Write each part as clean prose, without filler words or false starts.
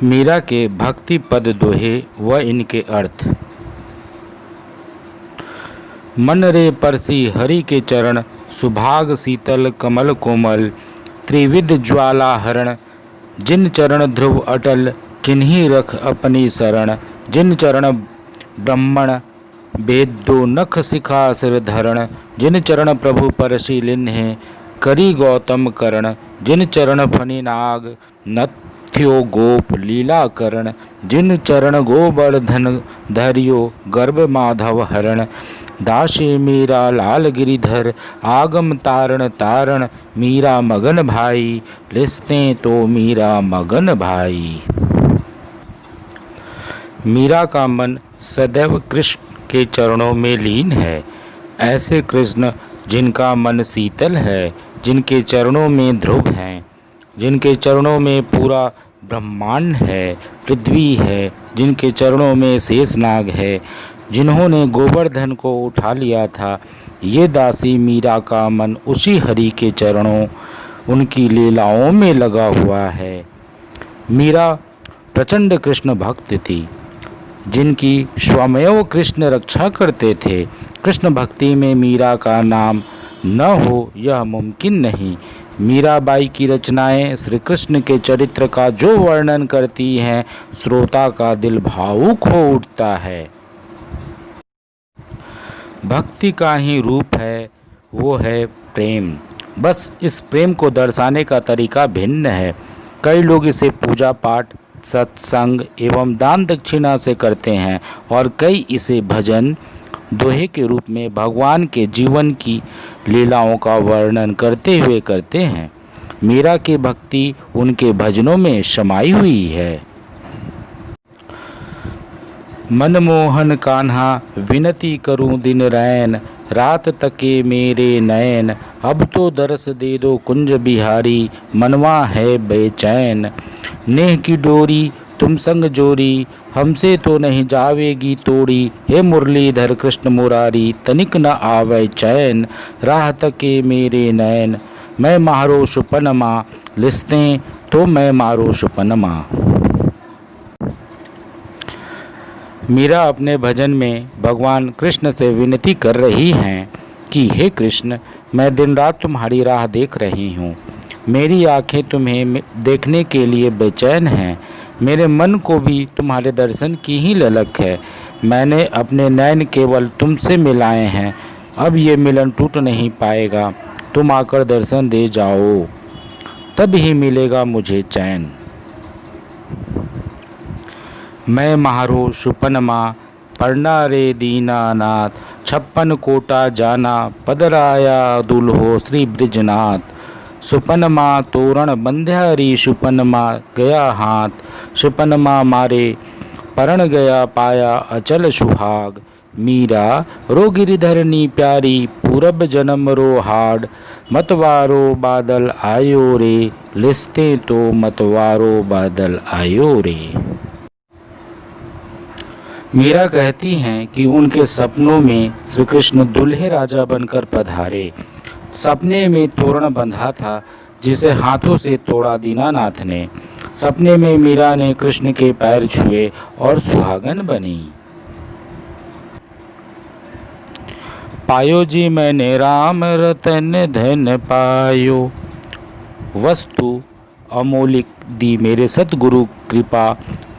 मीरा के भक्ति पद दोहे व इनके अर्थ। मन रे परसी हरि के चरण, सुभाग शीतल कमल कोमल, त्रिविध ज्वाला हरण, जिन चरण ध्रुव अटल, किन्हीं रख अपनी शरण। जिन चरण ब्रह्मण वेद दो नख शिखा सिर धरण, जिन चरण प्रभु परसी लिन्हे, करी गौतम करण। जिन चरण फनि नाग नथ्यो गोप लीला करण, जिन चरण गोवर्धन धरियो गर्भ माधव हरण। दासी मीरा लाल गिरिधर, आगम तारण तारण, मीरा मगन भाई, लिस्ते तो मीरा मगन भाई। मीरा का मन सदैव कृष्ण के चरणों में लीन है। ऐसे कृष्ण जिनका मन शीतल है, जिनके चरणों में ध्रुव हैं, जिनके चरणों में पूरा ब्रह्मांड है, पृथ्वी है, जिनके चरणों में शेषनाग है, जिन्होंने गोवर्धन को उठा लिया था, ये दासी मीरा का मन उसी हरि के चरणों, उनकी लीलाओं में लगा हुआ है। मीरा प्रचंड कृष्ण भक्त थी, जिनकी स्वयं कृष्ण रक्षा करते थे। कृष्ण भक्ति में मीरा का नाम न हो यह मुमकिन नहीं। मीराबाई की रचनाएं श्री कृष्ण के चरित्र का जो वर्णन करती हैं, श्रोता का दिल भावुक हो उठता है। भक्ति का ही रूप है, वो है प्रेम। बस इस प्रेम को दर्शाने का तरीका भिन्न है। कई लोग इसे पूजा पाठ, सत्संग एवं दान दक्षिणा से करते हैं और कई इसे भजन दोहे के रूप में भगवान के जीवन की लीलाओं का वर्णन करते हुए करते हैं। मीरा की भक्ति उनके भजनों में समाई हुई है। मनमोहन कान्हा विनती करूं दिन रैन, रात तके मेरे नैन, अब तो दरस दे दो कुंज बिहारी, मनवा है बेचैन। नेह की डोरी तुम संग जोरी, हमसे तो नहीं जावेगी तोड़ी, हे मुरलीधर कृष्ण मुरारी, तनिक न आवे चैन। राह तके मेरे नैन, मैं मारो सुपनमा, लिस्तें तो मैं मारो सुपनमा। मीरा अपने भजन में भगवान कृष्ण से विनती कर रही हैं कि हे कृष्ण, मैं दिन रात तुम्हारी राह देख रही हूँ। मेरी आंखें तुम्हें देखने के लिए बेचैन हैं। मेरे मन को भी तुम्हारे दर्शन की ही ललक है। मैंने अपने नैन केवल तुमसे मिलाए हैं, अब ये मिलन टूट नहीं पाएगा। तुम आकर दर्शन दे जाओ, तब ही मिलेगा मुझे चैन। मैं मारो सुपनमा, पढ़ना रे दीनानाथ, 56 कोटा जाना, पदराया दुल्हो श्री ब्रिजनाथ। सुपनमा तोरण बंध्या री, सुपनमा गया हाथ, सुपनमा मारे परण गया पाया अचल सुहाग। मीरा रो गिरिधरनी प्यारी, पूरब जन्म रो हाड, मतवारो बादल आयो रे, लिस्ते तो मतवारो बादल आयो रे। मीरा कहती हैं कि उनके सपनों में श्री कृष्ण दूल्हे राजा बनकर पधारे। सपने में तोरण बंधा था, जिसे हाथों से तोड़ा दीनानाथ ने। सपने में मीरा ने कृष्ण के पैर छुए और सुहागन बनी। पायो जी मैंने राम रतन धन पायो, वस्तु अमोलिक दी मेरे सतगुरु कृपा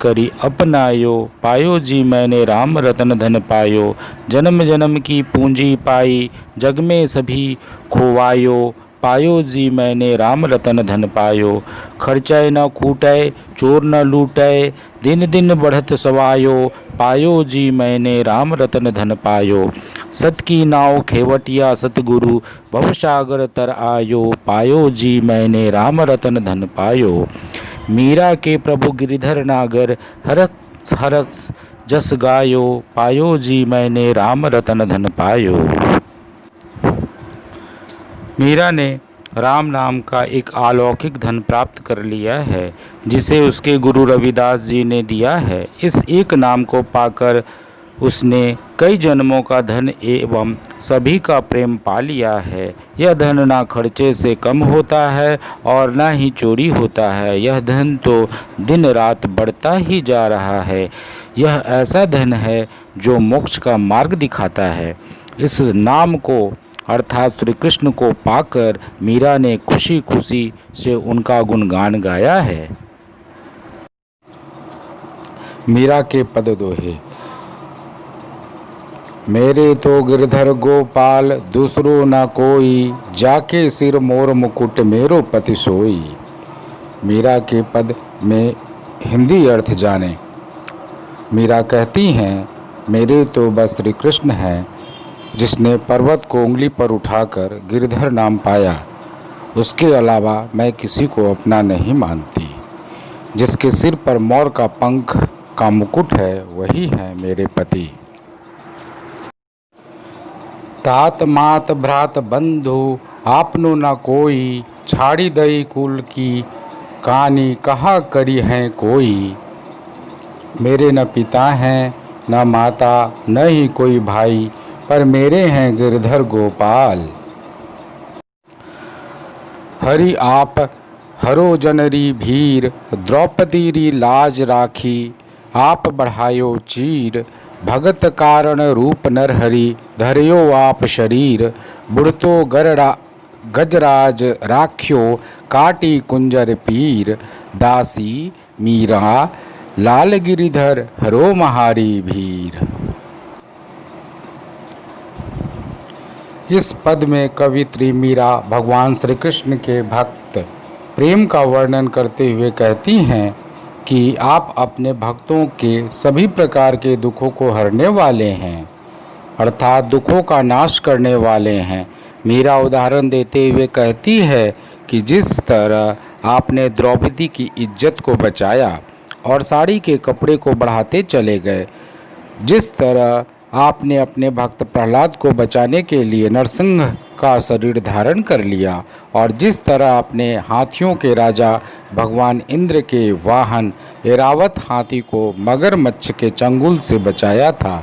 करी अपनायो। पायो जी मैंने राम रतन धन पायो, जन्म जन्म की पूंजी पाई, जग में सभी खोवायो। पायो जी मैंने राम रतन धन पायो, खर्चय न खूटय चोर न लूटय, दिन दिन बढ़त सवायो। पायो जी मैंने राम रतन धन पायो, सत की नाव खेवटिया सतगुरु, भवसागर तर आयो। पायो जी मैंने राम रतन धन पायो। मीरा के प्रभु गिरिधर नागर, हरस हरस जस गायो। पायो जी मैंने राम रतन धन पायो। मीरा ने राम नाम का एक अलौकिक धन प्राप्त कर लिया है, जिसे उसके गुरु रविदास जी ने दिया है। इस एक नाम को पाकर उसने कई जन्मों का धन एवं सभी का प्रेम पा लिया है। यह धन ना खर्चे से कम होता है और ना ही चोरी होता है। यह धन तो दिन रात बढ़ता ही जा रहा है। यह ऐसा धन है जो मोक्ष का मार्ग दिखाता है। इस नाम को अर्थात श्री कृष्ण को पाकर मीरा ने खुशी खुशी से उनका गुणगान गाया है। मीरा के पद दोहे। मेरे तो गिरधर गोपाल दूसरो न कोई, जाके सिर मोर मुकुट मेरो पति सोई। मीरा के पद में हिंदी अर्थ जाने। मीरा कहती हैं, मेरे तो बस श्री कृष्ण हैं, जिसने पर्वत को उंगली पर उठाकर गिरधर नाम पाया। उसके अलावा मैं किसी को अपना नहीं मानती। जिसके सिर पर मोर का पंख का मुकुट है वही है मेरे पति। तात मात भ्रात बंधु आपनो न कोई, छाड़ी दई कुल की कहानी कहा करी है कोई। मेरे न पिता हैं न माता न ही कोई भाई, पर मेरे हैं गिरधर गोपाल। हरि आप हरो जनरी भीर, द्रौपदी री लाज राखी। आप बढ़ायो चीर, भगत कारण रूप नरहरि। धर्यो आप शरीर, बुढ़तो गजराज राख्यो। काटी कुंजर पीर, दासी मीरा लाल गिरिधर हरो महारी भीर। इस पद में कवित्री मीरा भगवान श्री कृष्ण के भक्त प्रेम का वर्णन करते हुए कहती हैं कि आप अपने भक्तों के सभी प्रकार के दुखों को हरने वाले हैं, अर्थात दुखों का नाश करने वाले हैं। मीरा उदाहरण देते हुए कहती है कि जिस तरह आपने द्रौपदी की इज्जत को बचाया और साड़ी के कपड़े को बढ़ाते चले गए, जिस तरह आपने अपने भक्त प्रहलाद को बचाने के लिए नरसिंह का शरीर धारण कर लिया, और जिस तरह आपने हाथियों के राजा भगवान इंद्र के वाहन ऐरावत हाथी को मगरमच्छ के चंगुल से बचाया था,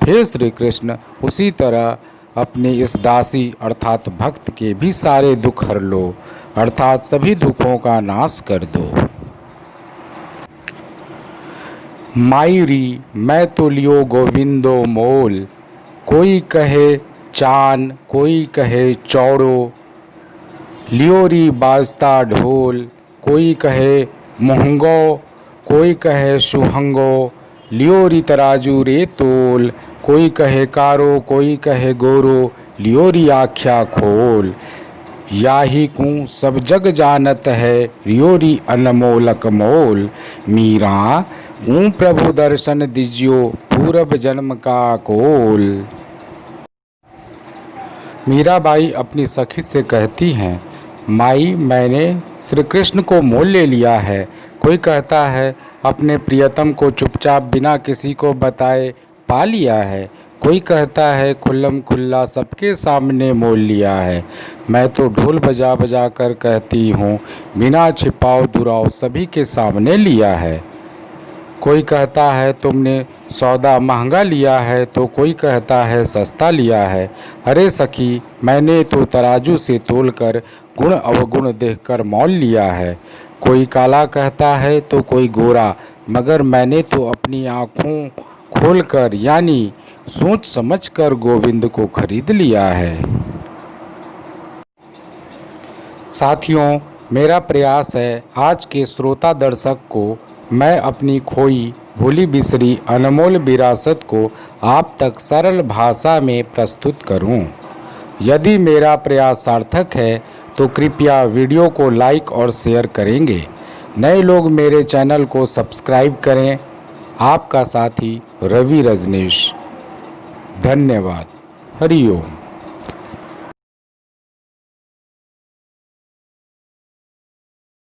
हे श्री कृष्ण, उसी तरह अपने इस दासी अर्थात भक्त के भी सारे दुख हर लो, अर्थात सभी दुखों का नाश कर दो। मायूरी मैं तो लियो गोविंदो मोल, कोई कहे चान कोई कहे चौड़ो। लियोरी बाजता ढोल, कोई कहे मुहंगो कोई कहे सुहंगो। लियोरी तराजू रे तोल, कोई कहे कारो कोई कहे गोरो। लियोरी आख्या खोल, याही कूँ सब जग जानत है। रियोरी अनमोलक मोल, मीरा कूँ प्रभु दर्शन दीजियो। पूरब जन्म का कोल। मीराबाई अपनी सखी से कहती हैं, माई मैंने श्री कृष्ण को मोल ले लिया है। कोई कहता है अपने प्रियतम को चुपचाप बिना किसी को बताए पा लिया है। कोई कहता है खुल्लम खुल्ला सबके सामने मोल लिया है। मैं तो ढोल बजा बजा कर कहती हूँ, बिना छिपाओ दुराओ सभी के सामने लिया है। कोई कहता है तुमने सौदा महंगा लिया है, तो कोई कहता है सस्ता लिया है। अरे सखी, मैंने तो तराजू से तोलकर गुण अवगुण देखकर मोल लिया है। कोई काला कहता है तो कोई गोरा, मगर मैंने तो अपनी आँखों खोलकर यानी सोच समझकर गोविंद को खरीद लिया है। साथियों, मेरा प्रयास है आज के श्रोता दर्शक को मैं अपनी खोई भूली बिसरी अनमोल विरासत को आप तक सरल भाषा में प्रस्तुत करूं। यदि मेरा प्रयास सार्थक है तो कृपया वीडियो को लाइक और शेयर करेंगे। नए लोग मेरे चैनल को सब्सक्राइब करें। आपका साथी रवि रजनीश। धन्यवाद। हरि ओम।